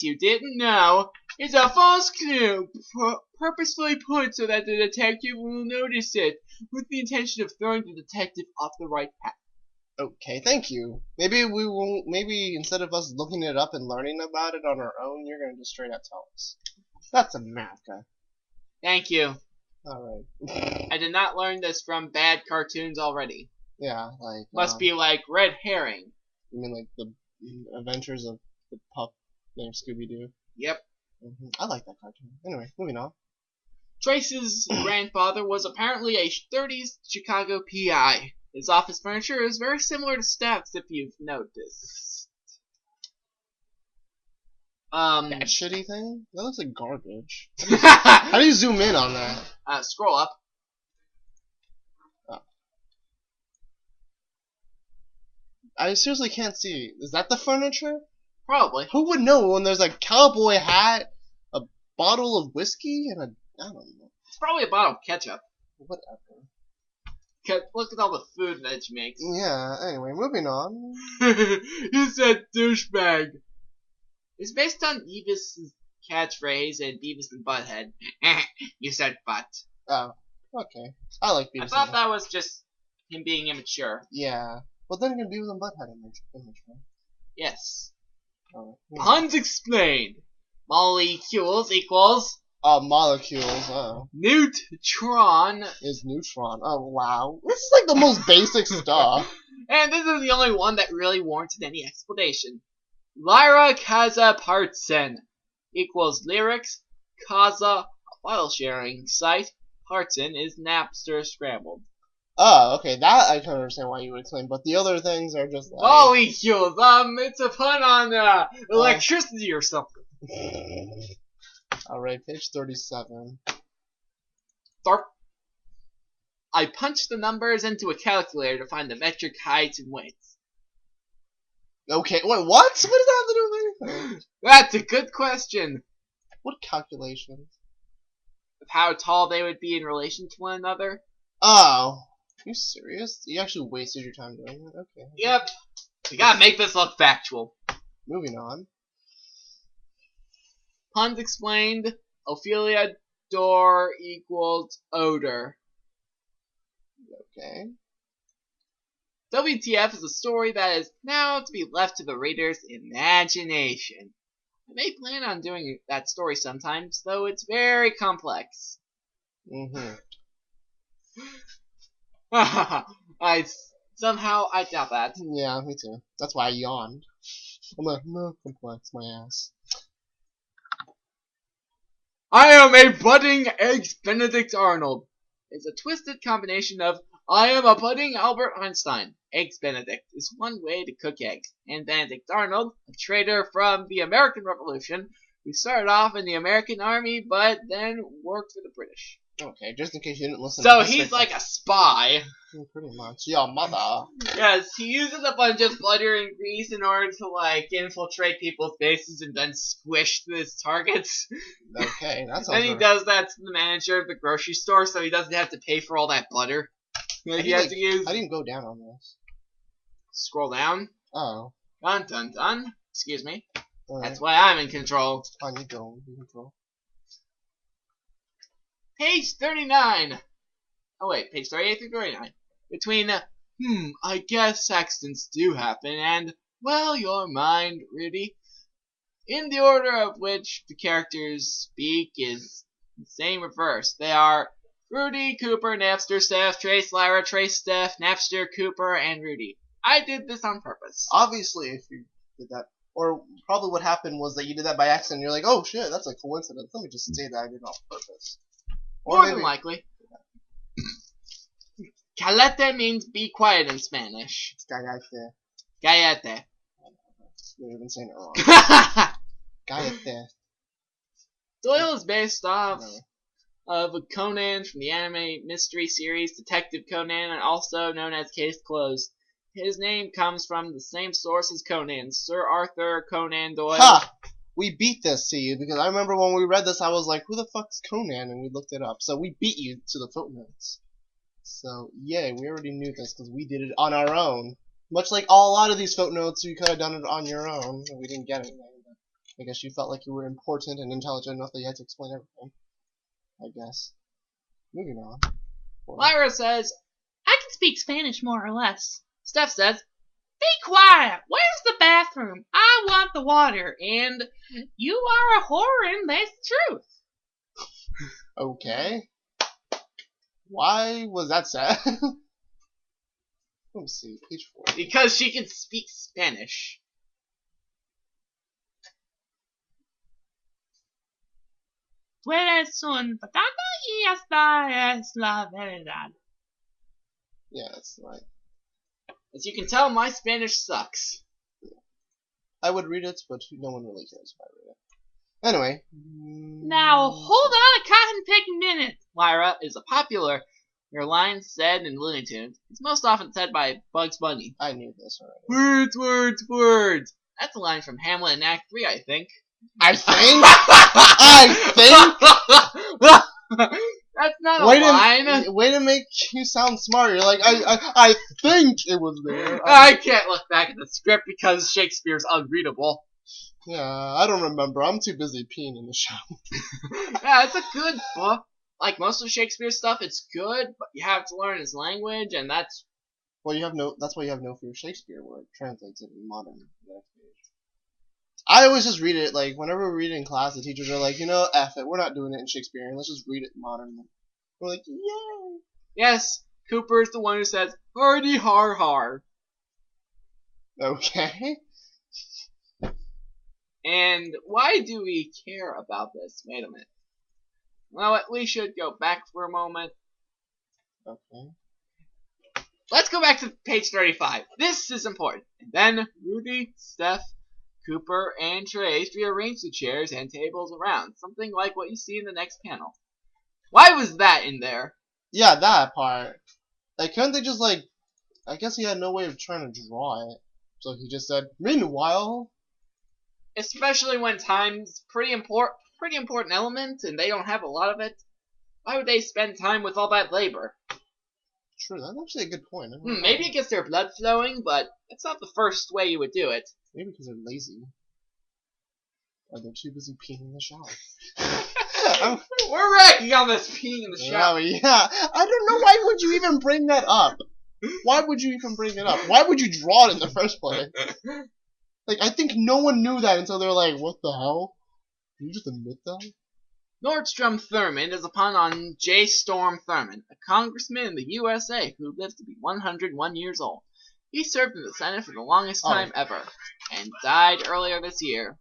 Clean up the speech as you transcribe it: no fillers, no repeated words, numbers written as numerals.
you didn't know, is a false clue purposefully put so that the detective will notice it, with the intention of throwing the detective off the right path. Okay, thank you. Maybe we won't. Maybe instead of us looking it up and learning about it on our own, you're gonna just straight out tell us. That's America. Thank you. All right. I did not learn this from bad cartoons already. Yeah, like Must be like Red Herring. You mean like the Adventures of the pup named Scooby Doo? Yep. I like that cartoon. Anyway, moving on. Trace's grandfather was apparently a 30s Chicago PI. His office furniture is very similar to Steph's, if you've noticed. That shitty thing? That looks like garbage. How do you zoom in on that? Scroll up. Oh. I seriously can't see. Is that the furniture? Probably. Who would know when there's a cowboy hat, a bottle of whiskey, and I don't know. It's probably a bottle of ketchup. Whatever. Look at all the food that she makes. Yeah, anyway, moving on. You said douchebag. It's based on Beavis' catchphrase and Beavis and Butthead. You said butt. Oh, okay. I like Beavis. I thought that was just him being immature. Yeah. Well, then again, Beavis and Butthead immature. Yes. Oh, Puns explained. Molecules equals... molecules, Neutron. Is neutron. Oh, wow. This is like the most basic stuff. And this is the only one that really warranted any explanation. Lyra Kaza Partsen equals lyrics. Kaza, a file sharing site. Partsen is Napster scrambled. Oh, okay, that I can understand why you would explain, but the other things are just like... Molecules, it's a pun on electricity or something. Alright, page 37. Tharp. I punched the numbers into a calculator to find the metric heights and weights. Okay, wait, what? What does that have to do with anything? That's a good question. What calculations? Of how tall they would be in relation to one another. Oh. Are you serious? You actually wasted your time doing it? Okay. Yep. We gotta make this look factual. Moving on. Puns explained. Ophelia door equals odor. Okay. WTF is a story that is now to be left to the reader's imagination. I may plan on doing that story sometimes, though it's very complex. I doubt that. Yeah, me too. That's why I yawned. I'm like, no, complex, my ass. I am a budding Eggs Benedict Arnold. It's a twisted combination of I am a budding Albert Einstein. Eggs Benedict is one way to cook eggs. And Benedict Arnold, a traitor from the American Revolution, who started off in the American Army but then worked for the British. Okay, just in case you didn't listen. So he's like a spy. Pretty much. Your mother. Yes, he uses a bunch of butter and grease in order to like infiltrate people's bases and then squish his targets. Okay, that sounds. And he does that to the manager of the grocery store, so he doesn't have to pay for all that butter that he has to use. I didn't go down on this. Scroll down. Oh. Dun dun dun. Excuse me. All That's right. why I'm in control. Fine, you go. You control. Page 39. Oh wait, page 38 through 39. Between, I guess accidents do happen, and, well, your mind, Rudy. In the order of which the characters speak is the same reverse. They are Rudy, Cooper, Napster, Steph, Trace, Lyra, Trace, Steph, Napster, Cooper, and Rudy. I did this on purpose. Obviously, if you did that. Or probably what happened was that you did that by accident. You're like, oh shit, that's a coincidence. Let me just say that I did it on purpose. More than likely. Calete means be quiet in Spanish. Cállate. Cállate. You're even saying it wrong. Cállate. Doyle is based off of Conan from the anime mystery series Detective Conan, and also known as Case Closed. His name comes from the same source as Conan, Sir Arthur Conan Doyle. Ha! We beat this to you, because I remember when we read this, I was like, who the fuck's Conan? And we looked it up. So we beat you to the footnotes. So, yay, we already knew this, because we did it on our own. Much like a lot of these footnotes, you could have done it on your own, and we didn't get anything. I guess you felt like you were important and intelligent enough that you had to explain everything. I guess. Moving on. Lyra says, I can speak Spanish more or less. Steph says, Be quiet! Where's the bathroom? I want the water. and You are a whore and that's the truth. Okay. Why was that sad? Let me see, page 4. because she can speak Spanish. Tú eres un patata y esta es la verdad. Yeah, that's right. As you can tell, my Spanish sucks. I would read it, but no one really cares if I read it. Anyway. Now hold on a cotton picking minute. Lyra is a popular line said in Looney Tunes. It's most often said by Bugs Bunny. I knew this already. Words, words, words. That's a line from Hamlet in Act 3, I think. I think? I think? That's not a line. Way to make you sound smart. You're like, I think it was there. I can't look back at the script because Shakespeare's unreadable. Yeah, I don't remember. I'm too busy peeing in the shower. Yeah, it's a good book. Like most of Shakespeare's stuff, it's good, but you have to learn his language, and that's... Well, that's why you have no fear of Shakespeare, where it translates it in modern. I always just read it, like, whenever we read it in class, the teachers are like, you know, F it, we're not doing it in Shakespearean, let's just read it in modern. We're like, yay! Yes, Cooper is the one who says, hardy har har. Okay. And why do we care about this? Wait a minute. Well, we should go back for a moment. Okay. Let's go back to page 35. This is important. And then Rudy, Steph, Cooper, and Trace rearrange the chairs and tables around, something like what you see in the next panel. Why was that in there? Yeah, that part. Like, couldn't they just, like, I guess he had no way of trying to draw it. So he just said, meanwhile. Especially when time's pretty important element, and they don't have a lot of it. Why would they spend time with all that labor? True, that's actually a good point. Maybe it gets their blood flowing, but it's not the first way you would do it. Maybe because they're lazy. Or they're too busy peeing in the shower. We're wrecking on this peeing in the shower. Oh, yeah. I don't know, why would you even bring that up? Why would you even bring it up? Why would you draw it in the first place? Like, I think no one knew that until they're like, what the hell? Can you just admit that? Nordstrom Thurmond is a pun on J. Storm Thurmond, a congressman in the USA who lived to be 101 years old. He served in the Senate for the longest time ever, and died earlier this year.